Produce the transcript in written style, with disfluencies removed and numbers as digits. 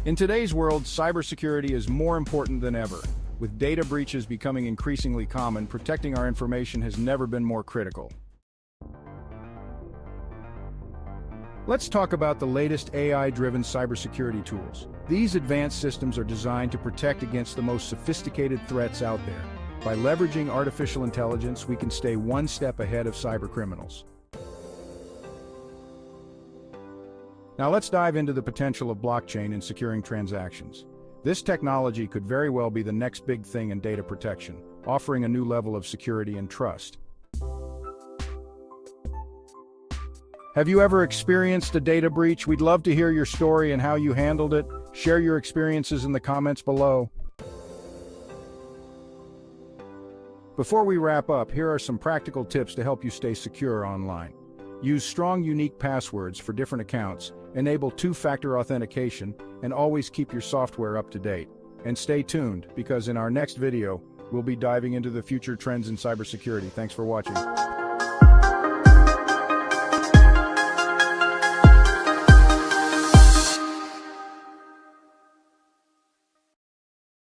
In today's world, cybersecurity is more important than ever. With data breaches becoming increasingly common, protecting our information has never been more critical. Let's talk about the latest AI-driven cybersecurity tools. These advanced systems are designed to protect against the most sophisticated threats out there. By leveraging artificial intelligence, we can stay one step ahead of cybercriminals. Now let's dive into the potential of blockchain in securing transactions. This technology could very well be the next big thing in data protection, offering a new level of security and trust. Have you ever experienced a data breach? We'd love to hear your story and how you handled it. Share your experiences in the comments below. Before we wrap up, here are some practical tips to help you stay secure online. Use strong, unique passwords for different accounts, enable two-factor authentication, and always keep your software up to date. And stay tuned, because in our next video, we'll be diving into the future trends in cybersecurity. Thanks for watching.